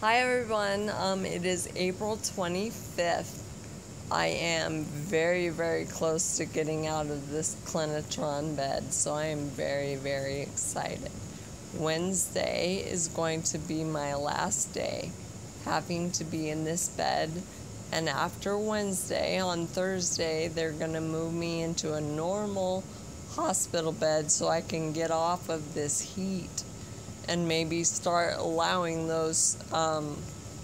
Hi everyone, it is April 25th. I am very, very close to getting out of this Clinitron bed, so I am very, very excited. Wednesday is going to be my last day having to be in this bed, and after Wednesday, on Thursday, they're going to move me into a normal hospital bed so I can get off of this heat and maybe start allowing those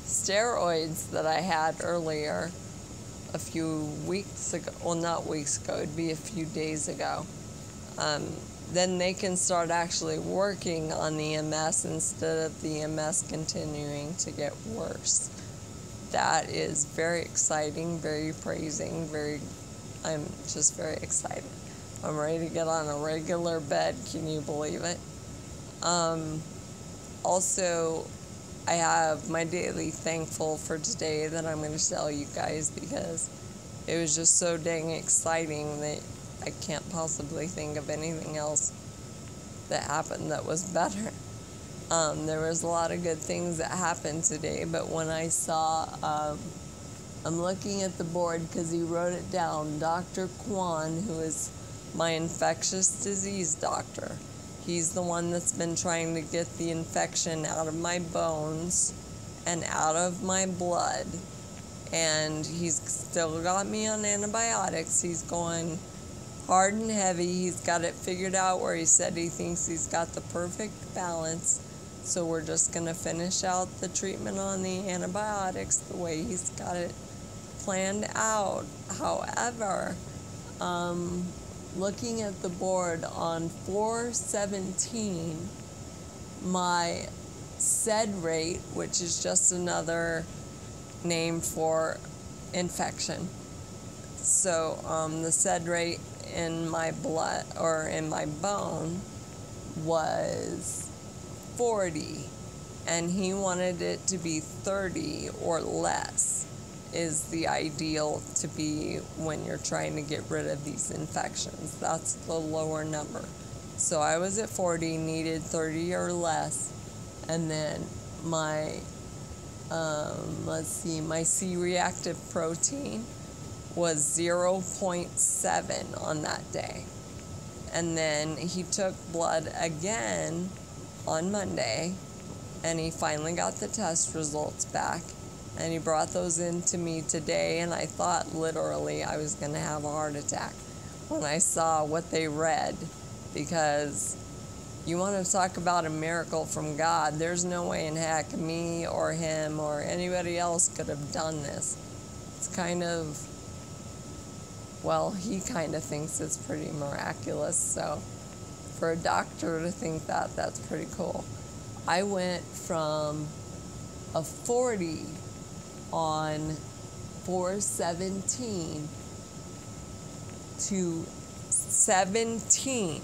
steroids that I had earlier a few weeks ago. Well, not weeks ago, it'd be a few days ago. Then they can start actually working on the MS instead of the MS continuing to get worse. That is very exciting, very praising, I'm just very excited. I'm ready to get on a regular bed, can you believe it? Also, I have my daily thankful for today that I'm going to tell you guys because it was just so dang exciting that I can't possibly think of anything else that happened that was better. There was a lot of good things that happened today, but when I saw, I'm looking at the board because he wrote it down, Dr. Kwan, who is my infectious disease doctor. He's the one that's been trying to get the infection out of my bones and out of my blood. And he's still got me on antibiotics. He's going hard and heavy. He's got it figured out where he said he thinks he's got the perfect balance. So we're just going to finish out the treatment on the antibiotics the way he's got it planned out. However, looking at the board on 4/17, my SED rate, which is just another name for infection. So the SED rate in my blood or in my bone was 40, and he wanted it to be 30 or less. Is the ideal to be when you're trying to get rid of these infections. That's the lower number. So I was at 40, needed 30 or less, and then my my C-reactive protein was 0.7 on that day. And then he took blood again on Monday, and he finally got the test results back. And he brought those in to me today, and I thought literally I was going to have a heart attack when I saw what they read, because you want to talk about a miracle from God. There's no way in heck me or him or anybody else could have done this. It's kind of, well, he kind of thinks it's pretty miraculous, so for a doctor to think that, that's pretty cool. I went from a 40 on 4/17 to 17.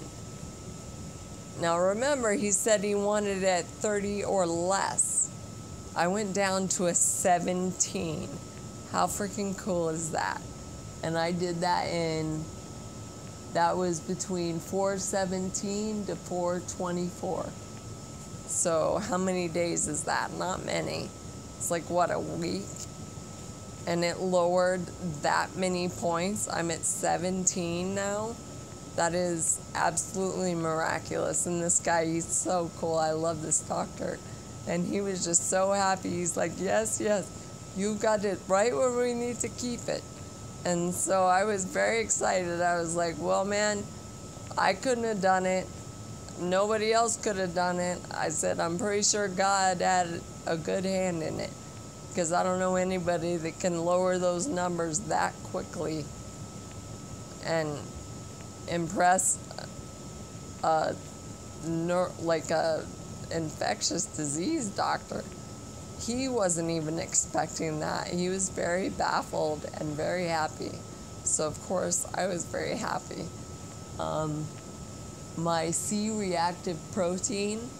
Now remember, he said he wanted it at 30 or less. I went down to a 17. How freaking cool is that? And I did that that was between 4/17 to 4/24. So how many days is that? Not many. It's like, what, a week? And it lowered that many points. I'm at 17 now. That is absolutely miraculous. And this guy, he's so cool. I love this doctor. And he was just so happy. He's like, yes, you've got it right where we need to keep it. And so I was very excited. I was like, well, man, I couldn't have done it. Nobody else could have done it. I said, I'm pretty sure God had a good hand in it, because I don't know anybody that can lower those numbers that quickly and impress like a infectious disease doctor. He wasn't even expecting that. He was very baffled and very happy. So of course I was very happy. My C-reactive protein,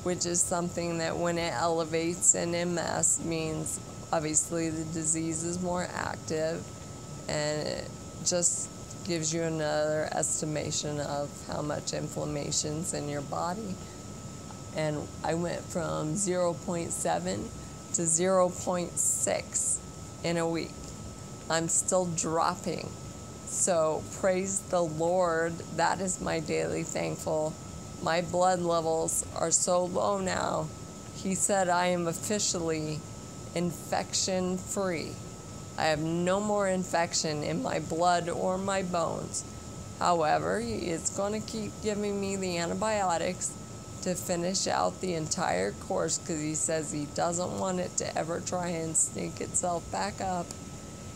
which is something that when it elevates in MS means obviously the disease is more active, and it just gives you another estimation of how much inflammation's in your body. And I went from 0.7 to 0.6 in a week. I'm still dropping. So praise the Lord. That is my daily thankful. My blood levels are so low now. He said I am officially infection free. I have no more infection in my blood or my bones. However, he is going to keep giving me the antibiotics to finish out the entire course because he says he doesn't want it to ever try and sneak itself back up.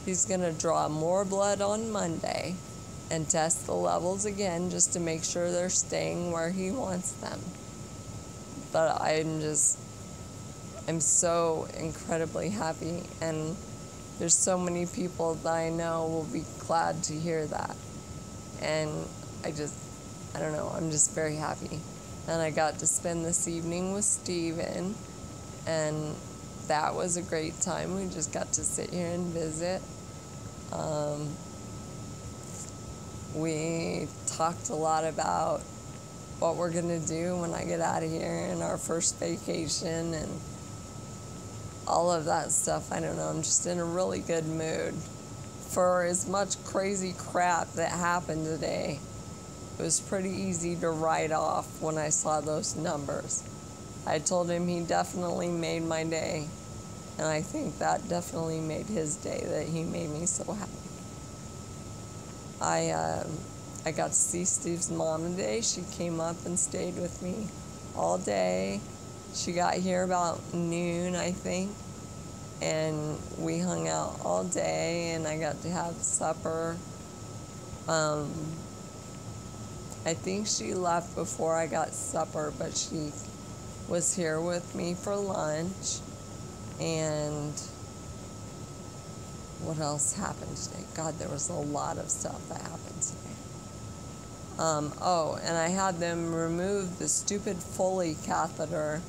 He's going to draw more blood on Monday and test the levels again just to make sure they're staying where he wants them. But I'm so incredibly happy, and there's so many people that I know will be glad to hear that. And I don't know, I'm just very happy. And I got to spend this evening with Steven, and that was a great time. We just got to sit here and visit. We talked a lot about what we're going to do when I get out of here and our first vacation and all of that stuff. I don't know, I'm just in a really good mood. For as much crazy crap that happened today, it was pretty easy to write off when I saw those numbers. I told him he definitely made my day, and I think that definitely made his day, that he made me so happy. I got to see Steve's mom today. She came up and stayed with me all day. She got here about noon, I think, and we hung out all day, and I got to have supper. I think she left before I got supper, but she was here with me for lunch. And what else happened today? God, there was a lot of stuff that happened today. And I had them remove the stupid Foley catheter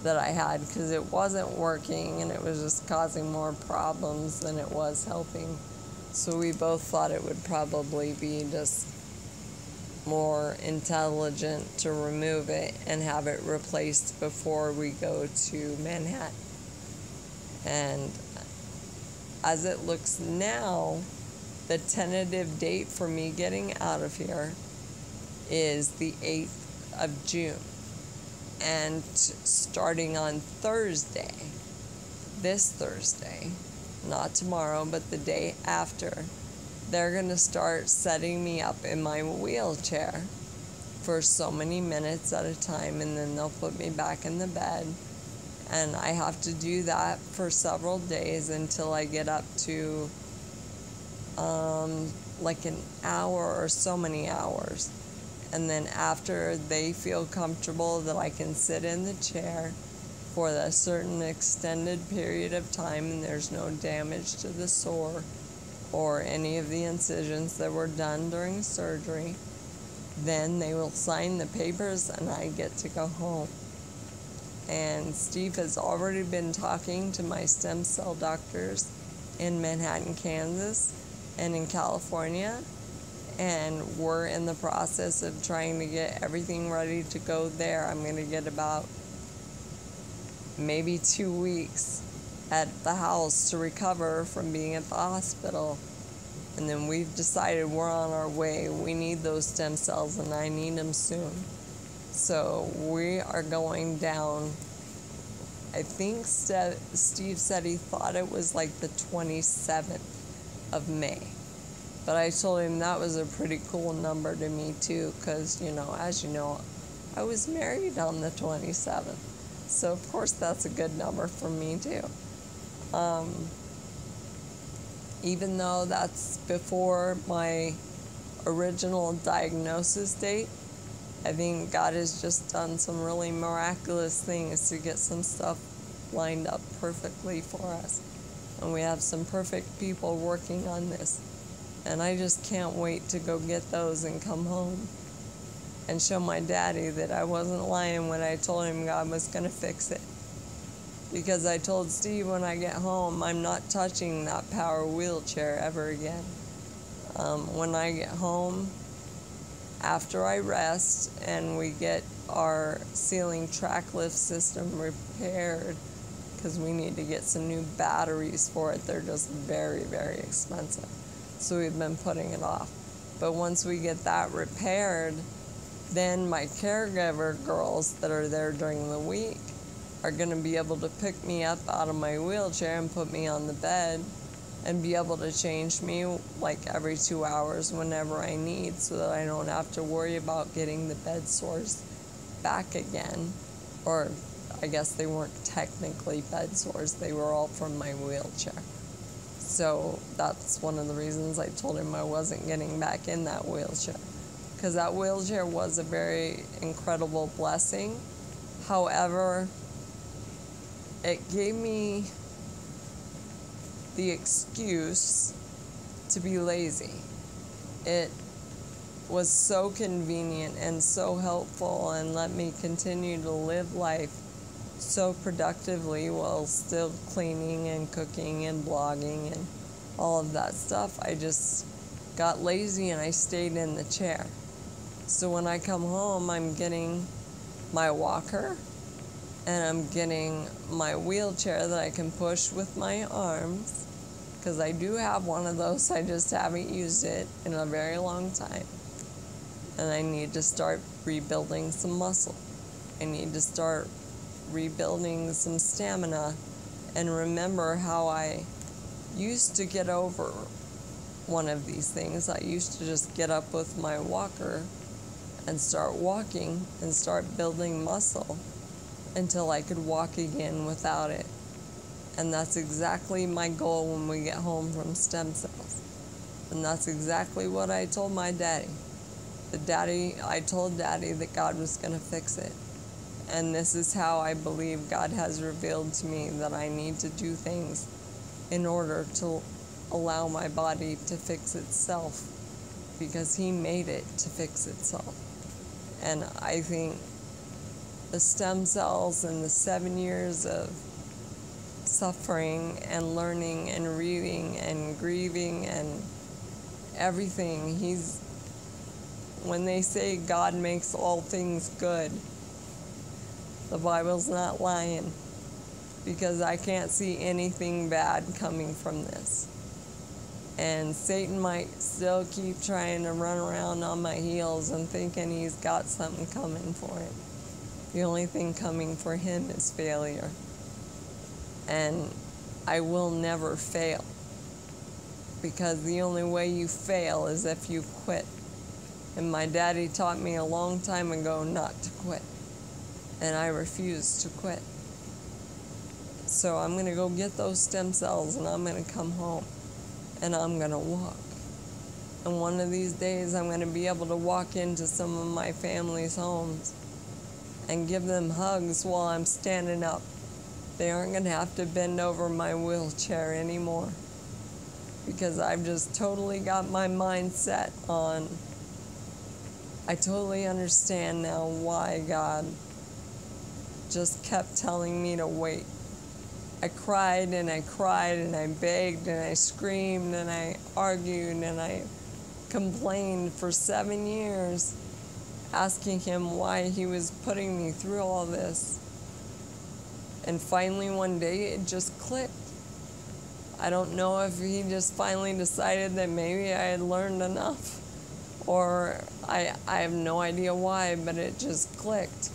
that I had because it wasn't working and it was just causing more problems than it was helping. So we both thought it would probably be just more intelligent to remove it and have it replaced before we go to Manhattan. And as it looks now, the tentative date for me getting out of here is the 8th of June. And starting on Thursday, this Thursday, not tomorrow, but the day after, they're going to start setting me up in my wheelchair for so many minutes at a time, and then they'll put me back in the bed. And I have to do that for several days until I get up to like an hour or so many hours. And then after they feel comfortable that I can sit in the chair for a certain extended period of time and there's no damage to the sore or any of the incisions that were done during surgery, then they will sign the papers and I get to go home. And Steve has already been talking to my stem cell doctors in Manhattan, Kansas, and in California. And we're in the process of trying to get everything ready to go there. I'm going to get about maybe 2 weeks at the house to recover from being at the hospital. And then we've decided we're on our way. We need those stem cells, and I need them soon. So we are going down. I think Steve said he thought it was like the 27th of May. But I told him that was a pretty cool number to me too, because, as you know, I was married on the 27th. So of course that's a good number for me too. Even though that's before my original diagnosis date, I think God has just done some really miraculous things to get some stuff lined up perfectly for us. And we have some perfect people working on this. And I just can't wait to go get those and come home and show my daddy that I wasn't lying when I told him God was going to fix it. Because I told Steve when I get home, I'm not touching that power wheelchair ever again. When I get home, after I rest and we get our ceiling track lift system repaired, because we need to get some new batteries for it. They're just very, very expensive. So we've been putting it off. But once we get that repaired, then my caregiver girls that are there during the week are going to be able to pick me up out of my wheelchair and put me on the bed and be able to change me like every 2 hours whenever I need, so that I don't have to worry about getting the bed sores back again. Or I guess they weren't technically bed sores, they were all from my wheelchair. So that's one of the reasons I told him I wasn't getting back in that wheelchair, because that wheelchair was a very incredible blessing. However, it gave me the excuse to be lazy. It was so convenient and so helpful and let me continue to live life so productively while still cleaning and cooking and blogging and all of that stuff. I just got lazy and I stayed in the chair. So when I come home, I'm getting my walker and I'm getting my wheelchair that I can push with my arms, because I do have one of those. I just haven't used it in a very long time. And I need to start rebuilding some muscle. I need to start rebuilding some stamina and remember how I used to get over one of these things. I used to just get up with my walker and start walking and start building muscle until I could walk again without it. And that's exactly my goal when we get home from stem cells. And that's exactly what I told my daddy. I told Daddy that God was going to fix it. And this is how I believe God has revealed to me that I need to do things in order to allow my body to fix itself, because He made it to fix itself. And I think the stem cells and the 7 years of suffering and learning and reading and grieving and everything, when they say God makes all things good, the Bible's not lying, because I can't see anything bad coming from this. And Satan might still keep trying to run around on my heels and thinking he's got something coming for him. The only thing coming for him is failure. And I will never fail, because the only way you fail is if you quit. And my daddy taught me a long time ago not to quit. And I refuse to quit. So I'm going to go get those stem cells and I'm going to come home and I'm going to walk. And one of these days I'm going to be able to walk into some of my family's homes and give them hugs while I'm standing up. They aren't going to have to bend over my wheelchair anymore, because I've just totally got my mind set on, I totally understand now why God just kept telling me to wait. I cried and I cried and I begged and I screamed and I argued and I complained for 7 years, asking Him why He was putting me through all this. And finally one day it just clicked. I don't know if He just finally decided that maybe I had learned enough, or I have no idea why, but it just clicked.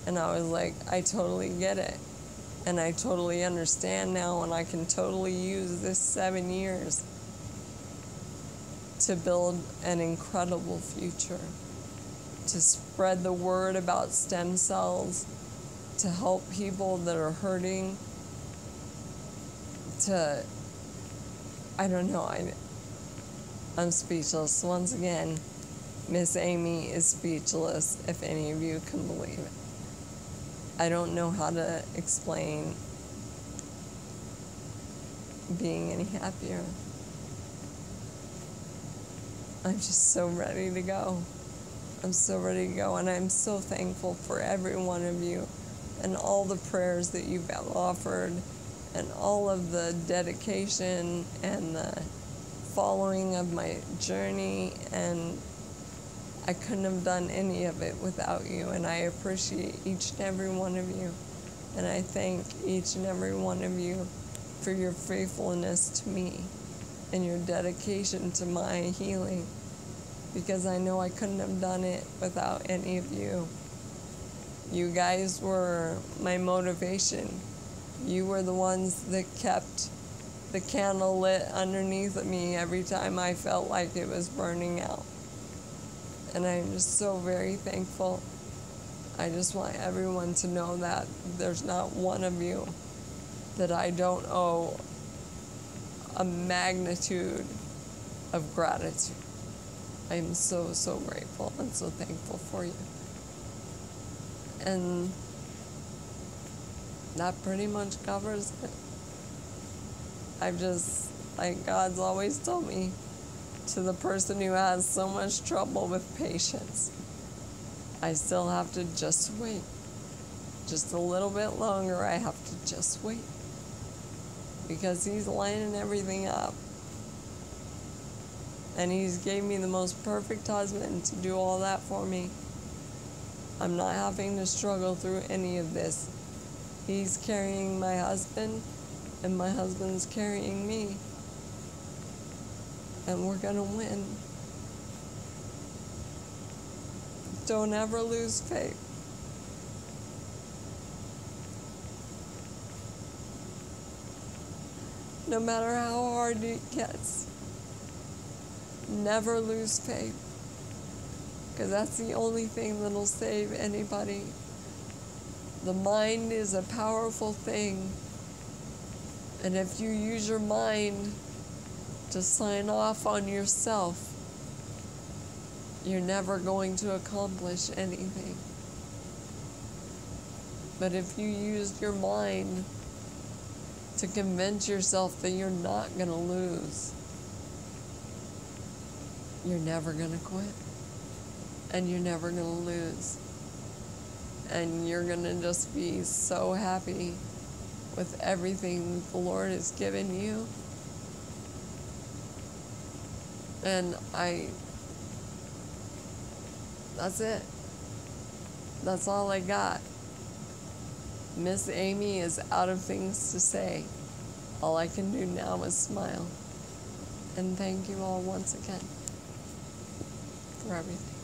And I was like, I totally get it. And I totally understand now, and I can totally use this 7 years to build an incredible future, to spread the word about stem cells, to help people that are hurting, I don't know, I'm speechless. Once again, Miss Amy is speechless, if any of you can believe it. I don't know how to explain being any happier. I'm just so ready to go. I'm so ready to go, and I'm so thankful for every one of you and all the prayers that you've offered and all of the dedication and the following of my journey, and I couldn't have done any of it without you, and I appreciate each and every one of you. And I thank each and every one of you for your faithfulness to me and your dedication to my healing, because I know I couldn't have done it without any of you. You guys were my motivation. You were the ones that kept the candle lit underneath of me every time I felt like it was burning out. And I'm just so very thankful. I just want everyone to know that there's not one of you that I don't owe a magnitude of gratitude. I'm so, so grateful and so thankful for you. And that pretty much covers it. I've just, like God's always told me, to the person who has so much trouble with patience, I still have to just wait. Just a little bit longer, I have to just wait. Because He's lining everything up. And He's gave me the most perfect husband to do all that for me. I'm not having to struggle through any of this. He's carrying my husband, and my husband's carrying me. And we're gonna win. Don't ever lose faith. No matter how hard it gets, never lose faith. Because that's the only thing that'll save anybody. The mind is a powerful thing. And if you use your mind to sign off on yourself, you're never going to accomplish anything. But if you use your mind to convince yourself that you're not going to lose, you're never going to quit. And you're never going to lose. And you're going to just be so happy with everything the Lord has given you. And that's it. That's all I got. Miss Amy is out of things to say. All I can do now is smile. And thank you all once again for everything.